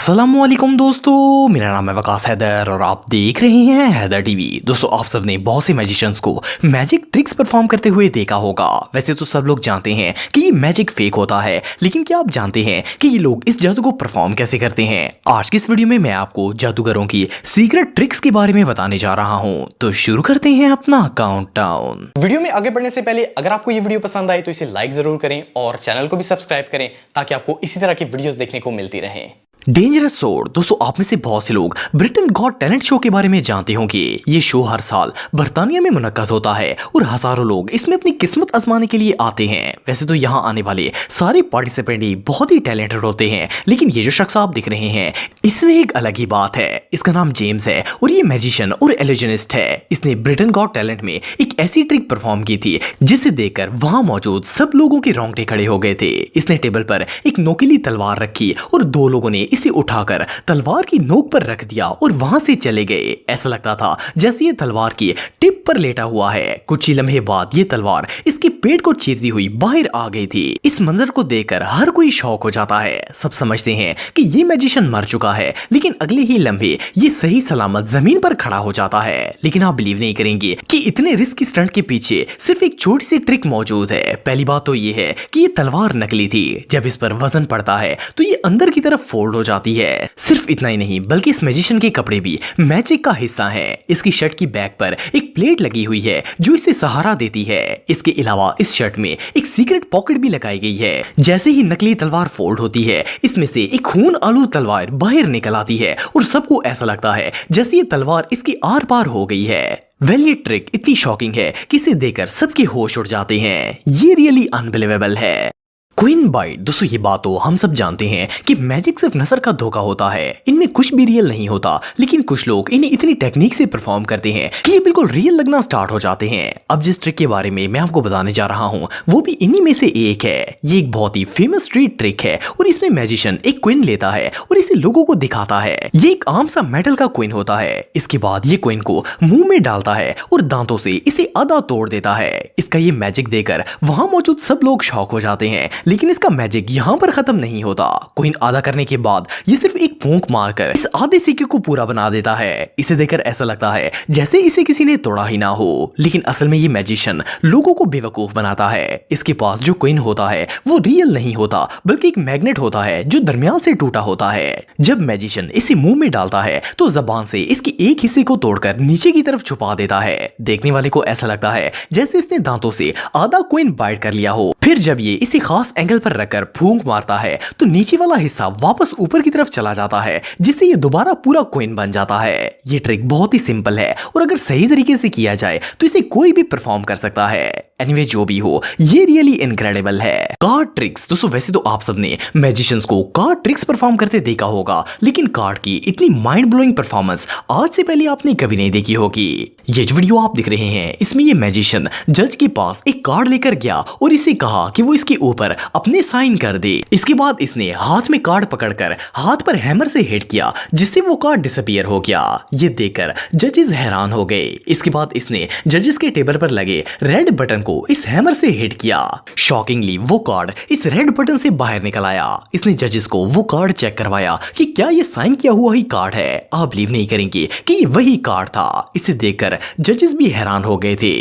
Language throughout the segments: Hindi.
अस्सलामुअलैकुम दोस्तों, मेरा नाम है वकास हैदर और आप देख रहे हैं हैदर टीवी। दोस्तों, आप सब ने बहुत से मैजिशियंस को मैजिक ट्रिक्स परफॉर्म करते हुए देखा होगा। वैसे तो सब लोग जानते हैं कि ये मैजिक फेक होता है, लेकिन क्या आप जानते हैं कि ये लोग इस जादू को परफॉर्म कैसे करते हैं? आज की इस वीडियो में मैं आपको जादूगरों की सीक्रेट ट्रिक्स के बारे में बताने जा रहा हूँ। तो शुरू करते हैं अपना काउंटडाउन। वीडियो में आगे बढ़ने से पहले अगर आपको ये वीडियो पसंद आए तो इसे लाइक जरूर करें और चैनल को भी सब्सक्राइब करें ताकि आपको इसी तरह की वीडियोस देखने को मिलती रहें। Dangerous sword. दोस्तों, आप में से बहुत से लोग ब्रिटेन गॉट टैलेंट शो के बारे में जानते होंगे। ये शो हर साल बर्तानिया में मुनक्कद होता है और हजारों लोग इसमें अपनी किस्मत आजमाने के लिए आते हैं। वैसे तो यहाँ आने वाले सारे पार्टिसिपेंट ही बहुत ही टैलेंटेड होते हैं, लेकिन ये जो शख्स आप दिख रहे हैं इसमें एक अलग ही बात है। इसका नाम जेम्स है और ये मैजिशियन और इल्यूजनिस्ट है। इसने ब्रिटेन गॉट टैलेंट में एक ऐसी ट्रिक परफॉर्म की थी जिसे देखकर वहां मौजूद सब लोगों के रोंगटे खड़े हो गए थे। इसने टेबल पर एक नोकीली तलवार रखी और दो लोगों ने इसे उठाकर तलवार की नोक पर रख दिया और वहां से चले गए। ऐसा लगता था जैसे ये तलवार की टिप पर लेटा हुआ है। कुछ ही लम्हे बाद ये तलवार इसके पेट को चीरती हुई बाहर आ गई थी। इस मंजर को देखकर हर कोई शॉक हो जाता है। सब समझते हैं कि ये मैजिशियन मर चुका है, लेकिन अगले ही लम्हे ये सही सलामत जमीन पर खड़ा हो जाता है। लेकिन आप बिलीव नहीं करेंगे कि इतने रिस्की स्टंट के पीछे सिर्फ एक छोटी सी ट्रिक मौजूद है। पहली बात तो ये है कि ये तलवार नकली थी। जब इस पर वजन पड़ता है तो ये अंदर की तरफ फोल्ड हो जाती है। सिर्फ इतना ही नहीं, बल्कि इस मैजिशियन के कपड़े भी मैजिक का हिस्सा हैं। इसकी शर्ट की बैक पर एक प्लेट लगी हुई है जो इसे सहारा देती है। इसके अलावा इस शर्ट में एक सीक्रेट पॉकेट भी लगाई गई है। जैसे ही नकली तलवार फोल्ड होती है, इसमें से एक खून आलू तलवार बाहर निकल आती है और सबको ऐसा लगता है जैसे ये तलवार इसकी आर पार हो गई है। ये ट्रिक इतनी शॉकिंग है कि इसे देखकर सबके होश उड़ जाते हैं। ये रियली अनबिलीवेबल है। Queen bite. दोस्तों, ये बात तो हम सब जानते हैं कि मैजिक सिर्फ नजर का धोखा होता है, इनमें कुछ भी रियल नहीं होता, लेकिन कुछ लोग इन्हें इतनी टेक्निक से परफॉर्म करते हैं कि ये बिल्कुल रियल लगना स्टार्ट हो जाते हैं। अब जिस ट्रिक के बारे में मैं आपको बताने जा रहा हूँ वो भी इन्हीं में से एक है। ये एक बहुत ही फेमस स्ट्रीट ट्रिक है और इसमें मैजिशियन एक क्वीन लेता है और इसे लोगों को दिखाता है। ये एक आम सा मेटल का क्वीन होता है। इसके बाद ये क्वीन को मुंह में डालता है और दांतों से इसे आधा तोड़ देता है। इसका ये मैजिक देकर वहां मौजूद सब लोग शॉक हो जाते हैं, लेकिन इसका मैजिक यहां पर खत्म नहीं होता। क्वीन आधा करने के बाद ये सिर्फ एक फूंक मारकर इस आधे सिक्के को पूरा बना देता है। इसे देखकर ऐसा लगता है जैसे इसे किसी ने तोड़ा ही ना हो, लेकिन असल में ये मैजिशियन लोगों को बेवकूफ बनाता है। इसके पास जो क्वीन होता है वो रियल नहीं होता, बल्कि एक मैग्नेट होता है जो दरमियान से टूटा होता है। जब मैजिशियन इसे मुंह में डालता है तो जबान से इसके एक हिस्से को तोड़कर नीचे की तरफ छुपा देता है। देखने वाले को ऐसा लगता है जैसे इसने दांतों से आधा क्वीन बाइट कर लिया हो। फिर जब ये इसे खास एंगल पर रखकर फूंक मारता है तो नीचे वाला हिस्सा वापस ऊपर की तरफ चला जाता है, जिससे ये दोबारा पूरा क्वीन बन जाता है। ये ट्रिक बहुत ही सिंपल है और अगर सही तरीके से किया जाए तो इसे कोई भी परफॉर्म कर सकता है। एनीवे, जो भी हो, ये रियली इनक्रेडिबल है। Card tricks. दोस्तों, वैसे तो आप सबने मैजिशियंस को कार्ड ट्रिक्स परफॉर्म करते देखा होगा, लेकिन कार्ड की इतनी माइंड ब्लोइंग परफॉर्मेंस आज से पहले आपने कभी नहीं देखी होगी। ये जो वीडियो आप दिख रहे हैं इसमें ये मैजिशियन जज के पास एक कार्ड लेकर गया और इसे कहा कि वो इसके ऊपर अपने साइन कर दे। इसके बाद इसने हाथ में कार्ड पकड़कर हाथ पर हैमर से हिट किया, जिससे वो कार्ड डिसअपीयर हो गया। ये देखकर जजेस हैरान हो गए। इसके बाद इसने जजेस के टेबल पर लगे रेड बटन को इस हैमर से हिट किया। शॉकिंगली वो कार्ड इस रेड बटन से बाहर निकल आया। इसने जजेस को वो कार्ड चेक करवाया कि क्या ये साइन किया हुआ ही कार्ड है। आप बिलीव नहीं करेंगे कि ये वही कार्ड था। इसे देखकर जजेस भी हैरान हो गए थे।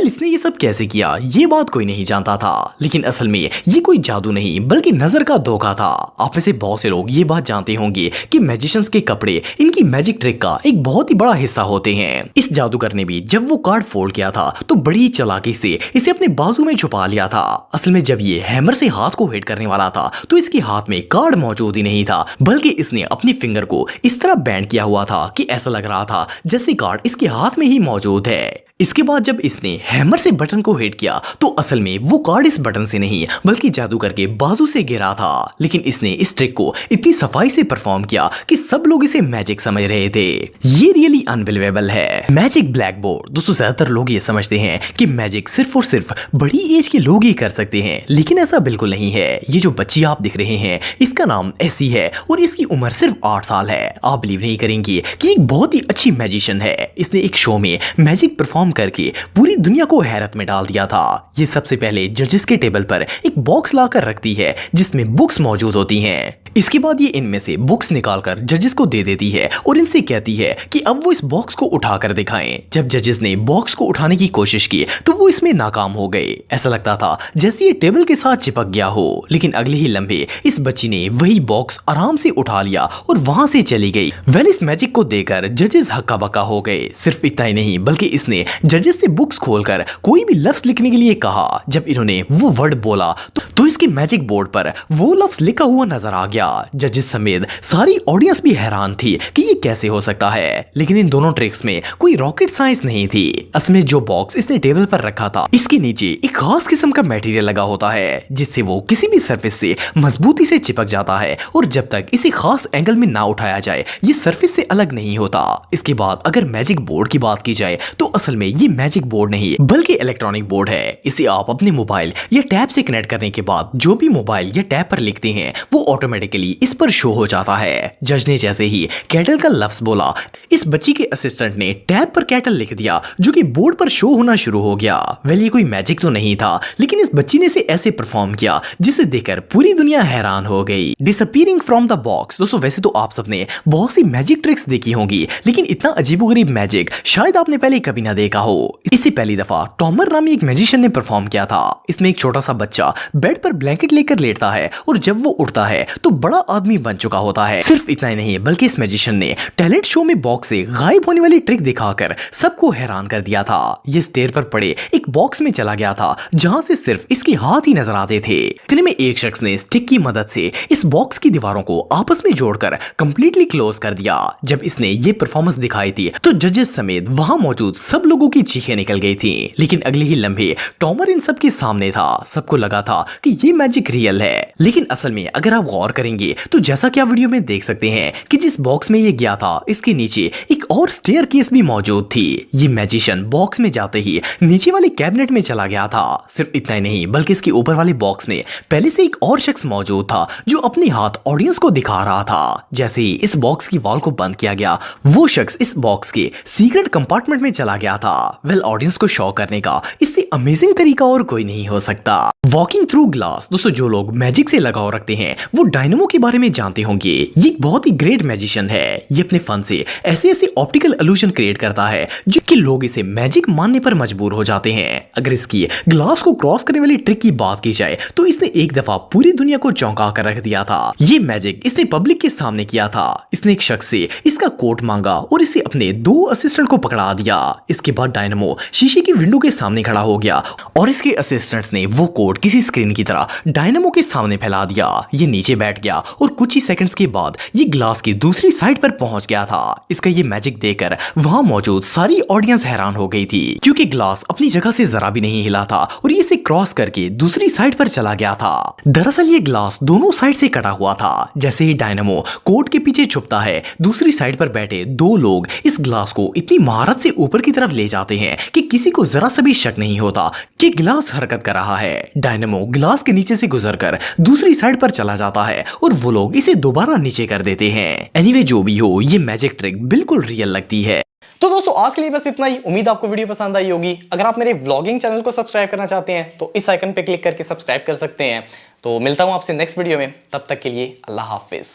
इसने ये सब कैसे किया ये बात कोई नहीं जानता था, लेकिन असल में ये कोई जादू नहीं बल्कि नजर का धोखा था। आप में से बहुत से लोग ये बात जानते होंगे कि मैजिशियंस के कपड़े इनकी मैजिक ट्रिक का एक बहुत ही बड़ा हिस्सा होते हैं। इस जादूगर ने भी जब वो कार्ड फोल्ड किया था तो बड़ी चालाकी से इसे अपने बाजू में छुपा लिया था। असल में जब ये हैमर से हाथ को हिट करने वाला था तो इसके हाथ में कार्ड मौजूद ही नहीं था, बल्कि इसने अपनी फिंगर को इस तरह बैंड किया हुआ था कि ऐसा लग रहा था जैसे कार्ड इसके हाथ में ही मौजूद है। इसके बाद जब इसने हैमर से बटन को हिट किया तो असल में वो कार्ड इस बटन से नहीं बल्कि जादूगर के बाजू से गिरा था। लेकिन इसने इस ट्रिक को इतनी सफाई से परफॉर्म किया कि सब लोग इसे मैजिक समझ रहे थे। ये रियली अनबिलीवेबल है। Magic black board. दोस्तों, ज्यादातर लोग ये समझते हैं कि मैजिक सिर्फ और सिर्फ बड़ी एज के लोग ही कर सकते हैं, लेकिन ऐसा बिल्कुल नहीं है। ये जो बच्ची आप दिख रहे हैं इसका नाम एसी है और इसकी उम्र सिर्फ 8 साल है। आप बिलीव नहीं करेंगे कि एक बहुत ही अच्छी मैजिशियन है। इसने एक शो में मैजिक परफॉर्म करके पूरी दुनिया को हैरत में डाल दिया था। ये सबसे पहले जजेस के टेबल पर एक बॉक्स लाकर रखती है जिसमें बुक्स मौजूद होती हैं। इसके बाद ये इनमें से बुक्स निकालकर जजेस को दे देती है और इनसे कहती है कि अब वो इस बॉक्स को उठाकर दिखाएं। जब जजेस ने बॉक्स को उठाने की कोशिश की तो वो इसमें नाकाम हो गए। ऐसा लगता था जैसे ये टेबल के साथ चिपक गया हो, लेकिन अगले ही लम्हे इस बच्ची ने वही बॉक्स आराम से उठा लिया और वहां से चली गई। वेल इस मैजिक को देखकर जजेस हक्का बक्का हो गए। सिर्फ इतना ही नहीं बल्कि इसने जजेस से बुक्स खोलकर कोई भी लफ्ज लिखने के लिए कहा। जब इन्होंने वो वर्ड बोला तो इसके मैजिक बोर्ड पर वो लफ्ज लिखा हुआ नजर आ गया। जजेस समेत सारी ऑडियंस भी हैरान थी कि ये कैसे हो सकता है, लेकिन इन दोनों ट्रिक्स में कोई रॉकेट साइंस नहीं थी। असली जो बॉक्स इसने टेबल पर रखा था इसके नीचे एक खास किस्म का मटेरियल लगा होता है जिससे वो किसी भी सरफेस से मजबूती से चिपक जाता है और जब तक इसे खास एंगल में ना उठाया जाए ये सरफेस से अलग नहीं होता। इसके बाद अगर मैजिक बोर्ड की बात की जाए तो असल में ये मैजिक बोर्ड नहीं बल्कि इलेक्ट्रॉनिक बोर्ड है। इसे आप अपने मोबाइल या टैब से कनेक्ट करने के बाद जो भी मोबाइल या टैब पर लिखते हैं वो ऑटोमेटिकली इस पर शो हो जाता है। जज ने जैसे ही कैटल का लफ्ज बोला इस बच्ची के असिस्टेंट ने टैब पर कैटल लिख दिया जो कि बोर्ड पर शो होना शुरू हो गया। वेल ये कोई मैजिक तो नहीं था, लेकिन इस बच्ची ने इसे ऐसे परफॉर्म किया जिसे देखकर पूरी दुनिया हैरान हो गई। Disappearing from the box. दोस्तों वैसे तो आप सबने बहुत सी मैजिक ट्रिक्स देखी होंगी, लेकिन इतना अजीबोगरीब मैजिक शायद आपने पहले कभी ना देखा हो। इसे पहली दफा टॉमर नामी एक मैजिशियन ने परफॉर्म किया था। इसमें एक छोटा सा बच्चा बेड पर ब्लैंकेट लेकर लेटता है और जब वो उठता है तो बड़ा आदमी बन चुका होता है। सिर्फ इतना ही नहीं बल्कि इस मैजिशियन ने टैलेंट शो में बॉक्स से गायब होने वाली ट्रिक दिखाकर सबको हैरान कर दिया था। ये स्टेयर पर पड़े एक बॉक्स में चला गया था जहां से सिर्फ इसके हाथ ही नजर आते थे। इतने में एक शख्स ने स्टिक की मदद से इस बॉक्स की दीवारों को आपस में जोड़कर कंप्लीटली क्लोज कर दिया। जब इसने ये परफॉर्मेंस दिखाई थी तो जजेस समेत वहां मौजूद सब लोगों की चीखें निकल गई थी, लेकिन अगले ही लम्हे टॉमर इन सब के सामने था। सबको लगा था कि ये मैजिक रियल है, लेकिन असल में अगर आप गौर करेंगे तो जैसा कि आप वीडियो में देख सकते हैं कि जिस बॉक्स में ये गया था इसके नीचे एक और स्टेयर केस भी मौजूद थी। ये मैजिशियन बॉक्स में जाते ही नीचे वाले कैबिनेट में चला गया था। सिर्फ इतना ही नहीं बल्कि इसके ऊपर वाले बॉक्स में पहले से एक और शख्स मौजूद था जो अपने हाथ ऑडियंस को दिखा रहा था। जैसे ही इस बॉक्स की वॉल को बंद किया गया वो शख्स इस बॉक्स के सीक्रेट कंपार्टमेंट में चला गया था। वेल ऑडियंस को शॉक करने का इससे अमेजिंग तरीका और कोई नहीं हो सकता। Walking through glass. दोस्तों जो लोग मैजिक से लगाव रखते हैं वो डायनेमो के बारे में जानते होंगे। ये एक बहुत ही ग्रेट मैजिशियन है। ये अपने फन से ऐसे ऐसे ऑप्टिकल इल्यूजन क्रिएट करता है जो कि लोग इसे मैजिक मानने पर मजबूर हो जाते हैं। अगर इसकी ग्लास को क्रॉस करने वाली ट्रिक की बात की जाए तो इसने एक दफा पूरी दुनिया को चौंका कर रख दिया था। ये मैजिक इसने पब्लिक के सामने किया था। इसने एक शख्स से इसका कोट मांगा और इसे अपने 2 असिस्टेंट को पकड़ा दिया। इसके बाद डायनेमो शीशे की विंडो के सामने खड़ा हो गया और इसके असिस्टेंट्स ने वो कोट किसी स्क्रीन की तरह डायनेमो के सामने फैला दिया। ये नीचे बैठ गया और कुछ ही सेकंड्स के बाद ये ग्लास की दूसरी साइड पर पहुंच गया था। इसका ये मैजिक देखकर वहां मौजूद सारी ऑडियंस हैरान हो गई थी क्योंकि ग्लास अपनी जगह से जरा भी नहीं हिला था और ये इसे क्रॉस करके दूसरी साइड पर चला गया था। दरअसल ये ग्लास दोनों साइड से कटा हुआ था। जैसे ही डायनेमो कोट के पीछे छुपता है दूसरी साइड पर बैठे 2 लोग इस ग्लास को इतनी महारत से ऊपर की तरफ ले जाते हैं कि किसी को जरा सा भी शक नहीं होता कि ग्लास हरकत कर रहा है। डायनेमो ग्लास के नीचे से गुजरकर दूसरी साइड पर चला जाता है और वो लोग इसे दोबारा नीचे कर देते हैं। एनीवे जो भी हो ये मैजिक ट्रिक बिल्कुल रियल लगती है। तो दोस्तों आज के लिए बस इतना ही। उम्मीद आपको वीडियो पसंद आई होगी। अगर आप मेरे व्लॉगिंग चैनल को सब्सक्राइब करना चाहते हैं तो इस आइकन पे क्लिक करके सब्सक्राइब कर सकते हैं। तो मिलता हूं आपसे नेक्स्ट वीडियो में, तब तक के लिए अल्लाह हाफिज।